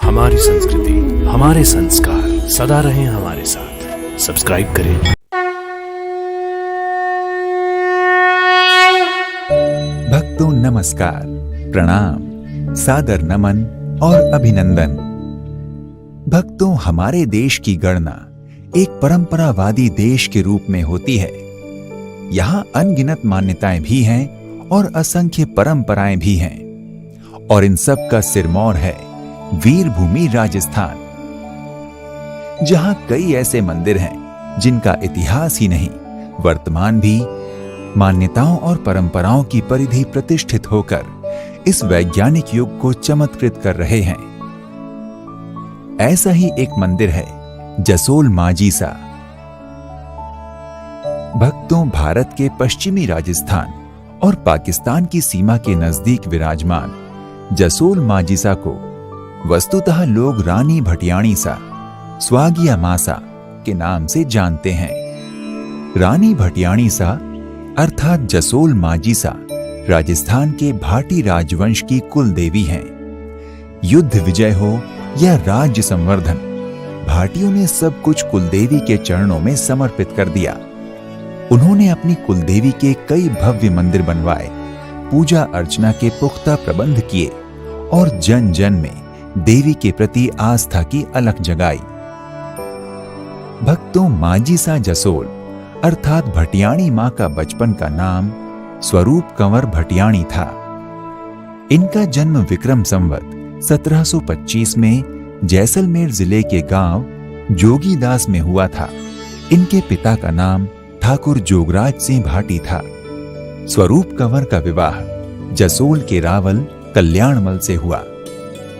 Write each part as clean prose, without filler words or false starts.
हमारी संस्कृति, हमारे संस्कार सदा रहें हमारे साथ। सब्सक्राइब करें। भक्तों नमस्कार, प्रणाम, सादर नमन और अभिनंदन। भक्तों, हमारे देश की गणना एक परंपरावादी देश के रूप में होती है। यहाँ अनगिनत मान्यताएं भी हैं और असंख्य परंपराएं भी हैं, और इन सब का सिरमौर है वीरभूमि राजस्थान, जहां कई ऐसे मंदिर हैं जिनका इतिहास ही नहीं, वर्तमान भी मान्यताओं और परंपराओं की परिधि प्रतिष्ठित होकर इस वैज्ञानिक युग को चमत्कृत कर रहे हैं। ऐसा ही एक मंदिर है जसोल माजीसा। भक्तों, भारत के पश्चिमी राजस्थान और पाकिस्तान की सीमा के नजदीक विराजमान जसोल माजीसा को वस्तुतः लोग रानी भटियाणी सा, स्वागिया मासा के नाम से जानते हैं। रानी भटियाणी सा अर्थात जसोल माजीसा राजस्थान के भाटी राजवंश की कुल देवी हैं। युद्ध विजय हो या राज्य संवर्धन, भाटियों ने सब कुछ कुलदेवी के चरणों में समर्पित कर दिया। उन्होंने अपनी कुलदेवी के कई भव्य मंदिर बनवाए, पूजा अर्चना के पुख्ता प्रबंध किए और जन जन में देवी के प्रति आस्था की अलख जगाई। भक्तों, माजीसा जसोल अर्थात भटियाणी मां का बचपन का नाम स्वरूप कंवर भटियाणी था। इनका जन्म विक्रम संवत 1725 में जैसलमेर जिले के गांव जोगीदास में हुआ था। इनके पिता का नाम ठाकुर जोगराज सिंह भाटी था। स्वरूप कंवर का विवाह जसोल के रावल कल्याणमल से हुआ।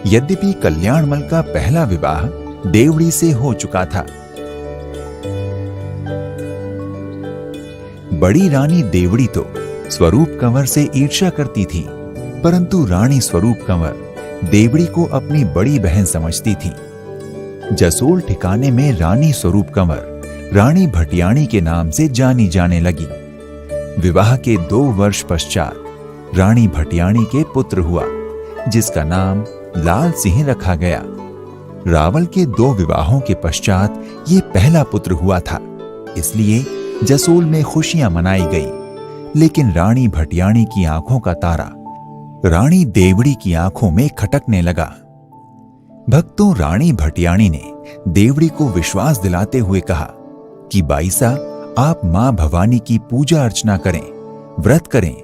यद्यपि कल्याणमल का पहला विवाह देवड़ी से हो चुका था। बड़ी रानी देवड़ी तो स्वरूप कंवर से ईर्ष्या करती थी, परंतु रानी स्वरूप कंवर देवड़ी को अपनी बड़ी बहन समझती थी। जसोल ठिकाने में रानी स्वरूप कंवर रानी भटियाणी के नाम से जानी जाने लगी। विवाह के 2 वर्ष पश्चात रानी भटियाणी के पुत्र हुआ, जिसका नाम लाल सिंह रखा गया। रावल के 2 विवाहों के पश्चात ये पहला पुत्र हुआ था, इसलिए जसोल में खुशियां मनाई गई। लेकिन रानी भटियाणी की आंखों का तारा रानी देवड़ी की आंखों में खटकने लगा। भक्तों, रानी भटियाणी ने देवड़ी को विश्वास दिलाते हुए कहा कि बाईसा, आप मां भवानी की पूजा अर्चना करें, व्रत करें,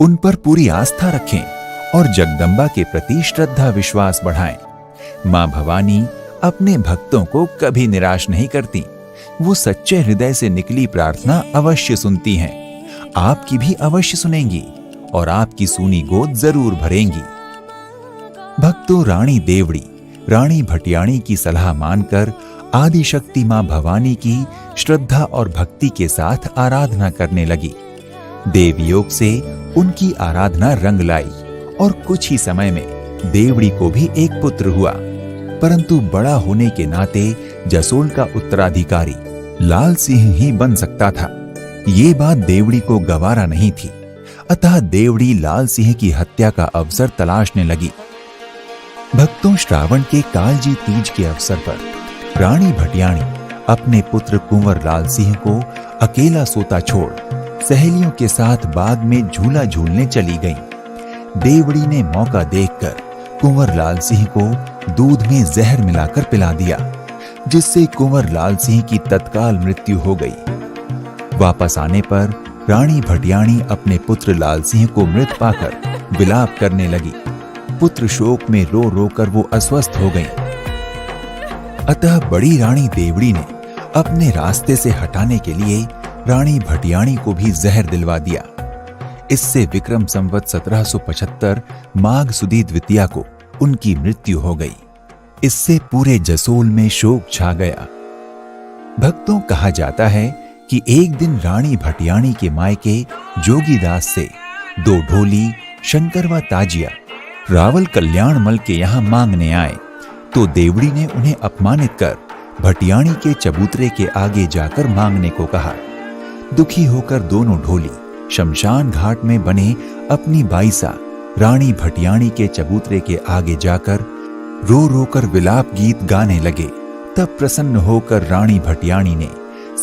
उन पर पूरी आस्था रखें और जगदम्बा के प्रति श्रद्धा विश्वास बढ़ाएं। मां भवानी अपने भक्तों को कभी निराश नहीं करती। वो सच्चे हृदय से निकली प्रार्थना अवश्य सुनती हैं। आपकी भी अवश्य सुनेंगी और आपकी सूनी गोद जरूर भरेंगी। भक्तों, रानी देवड़ी रानी भटियाणी की सलाह मानकर आदि शक्ति मां भवानी की श्रद्धा और भक्ति के साथ आराधना करने लगी। देवयोग से उनकी आराधना रंग लाई और कुछ ही समय में देवड़ी को भी एक पुत्र हुआ, परंतु बड़ा होने के नाते जसोल का उत्तराधिकारी लाल सिंह ही बन सकता था। ये बात देवड़ी को गवारा नहीं थी, अतः देवड़ी लाल सिंह की हत्या का अवसर तलाशने लगी। भक्तों, श्रावण के कालजी तीज के अवसर पर रानी भटियाणी अपने पुत्र कुंवर लाल सिंह को अकेला सोता छोड़ सहेलियों के साथ बाग में झूला झूलने चली गईं। देवड़ी ने मौका देखकर कुंवर लाल सिंह को दूध में जहर मिलाकर पिला दिया, जिससे कुंवर लाल सिंह की तत्काल मृत्यु हो गई। वापस आने पर रानी भटियाणी अपने पुत्र लाल सिंह को मृत पाकर विलाप करने लगी। पुत्र शोक में रो रो कर वो अस्वस्थ हो गई। अतः बड़ी रानी देवड़ी ने अपने रास्ते से हटाने के लिए रानी भटियाणी को भी जहर दिलवा दिया। इससे विक्रम संवत 1775 माघ सुदी द्वितीया को उनकी मृत्यु हो गई। इससे पूरे जसोल में शोक छा गया। भक्तों, कहा जाता है कि एक दिन रानी भटियाणी के मायके जोगीदास से 2 ढोली शंकर व ताजिया रावल कल्याणमल के यहाँ मांगने आए, तो देवड़ी ने उन्हें अपमानित कर भटियाणी के चबूतरे के आगे जाकर मांगने को कहा। दुखी होकर दोनों ढोली शमशान घाट में बने अपनी बाईसा रानी भटियाणी के चबूतरे के आगे जाकर रो रो कर विलाप गीत गाने लगे। तब प्रसन्न होकर रानी भटियाणी ने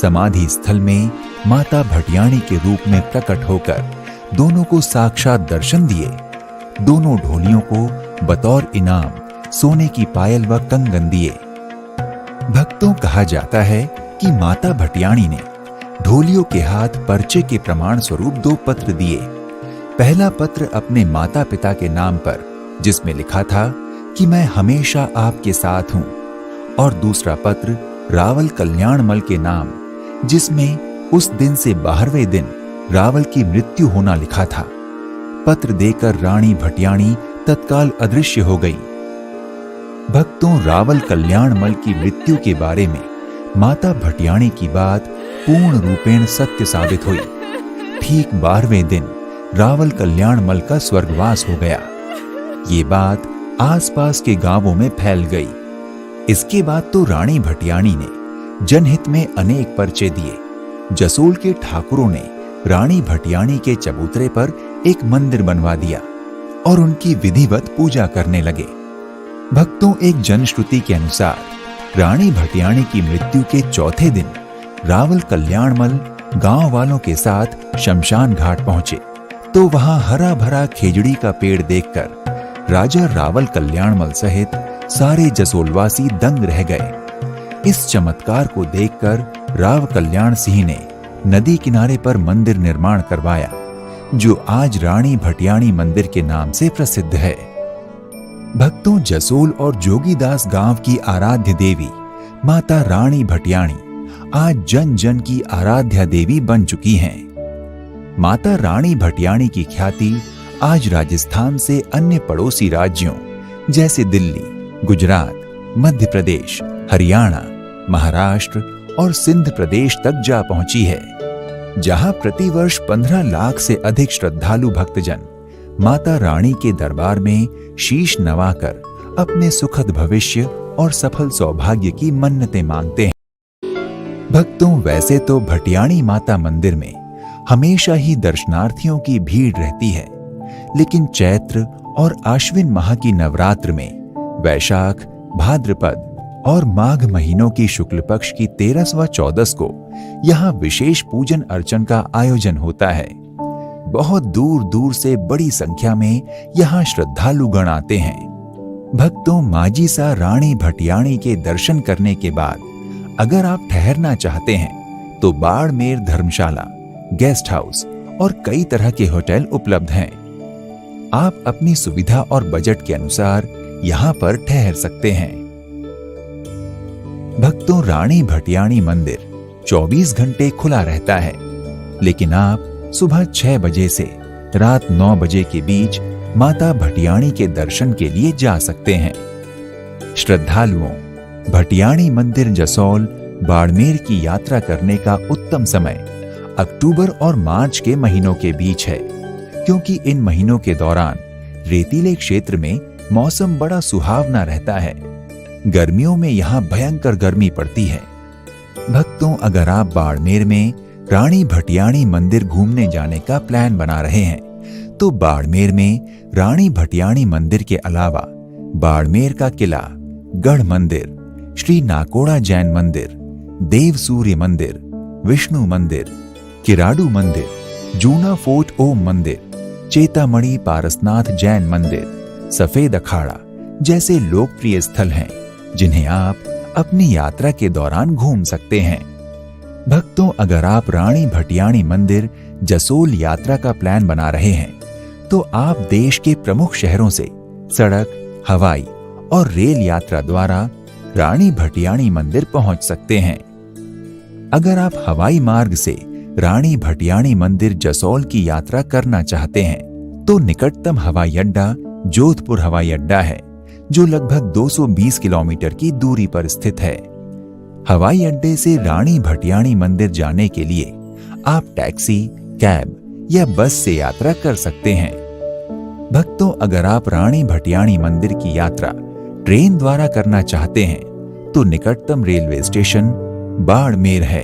समाधि स्थल में माता भटियाणी के रूप में प्रकट होकर दोनों को साक्षात दर्शन दिए। दोनों ढोलियों को बतौर इनाम सोने की पायल व कंगन दिए। भक्तों कहा जाता है कि माता भटियाणी ने ढोलियों के हाथ पर्चे के प्रमाण स्वरूप 2 पत्र दिए। पहला पत्र अपने माता पिता के नाम पर, जिसमें लिखा था कि मैं हमेशा आपके साथ हूं, और दूसरा पत्र रावल कल्याणमल के नाम, जिसमें उस दिन से 12वें दिन रावल की मृत्यु होना लिखा था। पत्र देकर रानी भटियाणी तत्काल अदृश्य हो गई। भक्तों, रावल कल्याणमल की मृत्यु के बारे में माता भटियाणी की बात पूर्ण रूपेण सत्य साबित हुई। ठीक 12वें दिन रावल कल्याणमल का स्वर्गवास हो गया। ये बात आसपास के गांवों में फैल गई। इसके बाद तो रानी भटियाणी ने जनहित में अनेक पर्चे दिए। जसोल के ठाकुरों ने रानी भटियाणी के चबूतरे पर एक मंदिर बनवा दिया और उनकी विधिवत पूजा करने लगे। भक्तों, एक जनश्रुति के अनुसार रानी भटियाणी की मृत्यु के चौथे दिन रावल कल्याणमल गांव वालों के साथ शमशान घाट पहुंचे तो वहां हरा भरा खेजड़ी का पेड़ देखकर राजा रावल कल्याणमल सहित सारे जसोलवासी दंग रह गए। इस चमत्कार को देखकर राव कल्याण सिंह ने नदी किनारे पर मंदिर निर्माण करवाया, जो आज रानी भटियाणी मंदिर के नाम से प्रसिद्ध है। भक्तों, जसोल और जोगीदास गांव की आराध्य देवी माता रानी भटियाणी आज जन जन की आराध्या देवी बन चुकी हैं। माता रानी भटियाणी की ख्याति आज राजस्थान से अन्य पड़ोसी राज्यों जैसे दिल्ली, गुजरात, मध्य प्रदेश, हरियाणा, महाराष्ट्र और सिंध प्रदेश तक जा पहुंची है, जहां प्रतिवर्ष 15 लाख से अधिक श्रद्धालु भक्तजन माता रानी के दरबार में शीश नवाकर अपने सुखद भविष्य और सफल सौभाग्य की मन्नतें मांगते हैं। भक्तों, वैसे तो भटियाणी माता मंदिर में हमेशा ही दर्शनार्थियों की भीड़ रहती है, लेकिन चैत्र और आश्विन माह की नवरात्र में वैशाख, भाद्रपद और माघ महीनों की शुक्ल पक्ष की 13 व 14 को यहाँ विशेष पूजन अर्चन का आयोजन होता है। बहुत दूर दूर से बड़ी संख्या में यहाँ श्रद्धालुगण आते हैं। भक्तों, माजी सा रानी भटियाणी के दर्शन करने के बाद अगर आप ठहरना चाहते हैं तो बाड़मेर धर्मशाला, गेस्ट हाउस और कई तरह के होटल उपलब्ध हैं। आप अपनी सुविधा और बजट के अनुसार यहाँ पर ठहर सकते हैं। भक्तों, रानी भटियाणी मंदिर 24 घंटे खुला रहता है, लेकिन आप सुबह 6 बजे से रात 9 बजे के बीच माता भटियाणी के दर्शन के लिए जा सकते हैं। श्रद्धालुओं, भटियाणी मंदिर जसोल, बाड़मेर की यात्रा करने का उत्तम समय अक्टूबर और मार्च के महीनों के बीच है, क्योंकि इन महीनों के दौरान रेतीले क्षेत्र में मौसम बड़ा सुहावना रहता है। गर्मियों में यहाँ भयंकर गर्मी पड़ती है। भक्तों, अगर आप बाड़मेर में रानी भटियाणी मंदिर घूमने जाने का प्लान बना रहे हैं तो बाड़मेर में रानी भटियाणी मंदिर के अलावा बाड़मेर का किला, गढ़ मंदिर, श्री नाकोड़ा जैन मंदिर, देव सूर्य मंदिर, विष्णु मंदिर, किराडू मंदिर, जूना फोर्ट ओम मंदिर, चेतामणि पारसनाथ जैन मंदिर, सफेद अखाड़ा जैसे लोकप्रिय स्थल हैं, जिन्हें आप अपनी यात्रा के दौरान घूम सकते हैं। भक्तों, अगर आप रानी भटियाणी मंदिर जसोल यात्रा का प्लान बना रहे हैं तो आप देश के प्रमुख शहरों से सड़क, हवाई और रेल यात्रा द्वारा रानी भटियाणी मंदिर पहुंच सकते हैं। अगर आप हवाई मार्ग से रानी भटियाणी मंदिर जसोल की यात्रा करना चाहते हैं तो निकटतम हवाई अड्डा जोधपुर हवाई अड्डा है, जो लगभग 220 किलोमीटर की दूरी पर स्थित है। हवाई अड्डे से रानी भटियाणी मंदिर जाने के लिए आप टैक्सी, कैब या बस से यात्रा कर सकते हैं। भक्तों, अगर आप रानी भटियाणी मंदिर की यात्रा ट्रेन द्वारा करना चाहते हैं तो निकटतम रेलवे स्टेशन बाड़मेर है,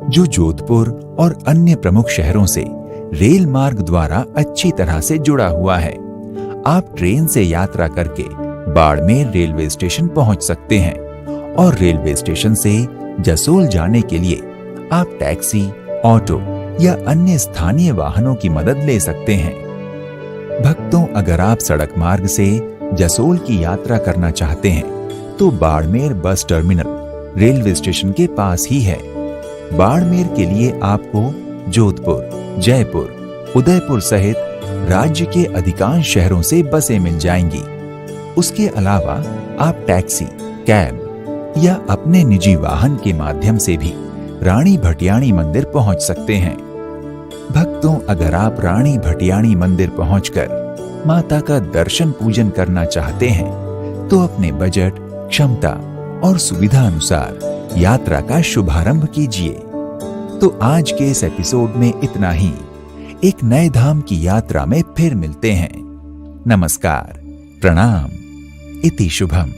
जो जोधपुर और अन्य प्रमुख शहरों से रेल मार्ग द्वारा अच्छी तरह से जुड़ा हुआ है। आप ट्रेन से यात्रा करके बाड़मेर रेलवे स्टेशन पहुंच सकते हैं और रेलवे स्टेशन से जसोल जाने के लिए आप टैक्सी, ऑटो या अन्य स्थानीय वाहनों की मदद ले सकते हैं। भक्तों, अगर आप सड़क मार्ग से जसोल की यात्रा करना चाहते हैं तो Barmer bus terminal railway station के पास ही है। बाड़मेर के लिए आपको जोधपुर, जयपुर, उदयपुर सहित राज्य के अधिकांश शहरों से बसें मिल जाएंगी। उसके अलावा आप टैक्सी, कैब या अपने निजी वाहन के माध्यम से भी रानी भटियाणी मंदिर पहुंच सकते हैं। भक्तों, अगर आप रानी भटियाणी मंदिर पहुंचकर माता का दर्शन पूजन करना चाहते हैं तो अपने बजट, क्षमता और सुविधा अनुसार यात्रा का शुभारंभ कीजिए। तो आज के इस एपिसोड में इतना ही। एक नए धाम की यात्रा में फिर मिलते हैं। नमस्कार, प्रणाम, इति शुभम।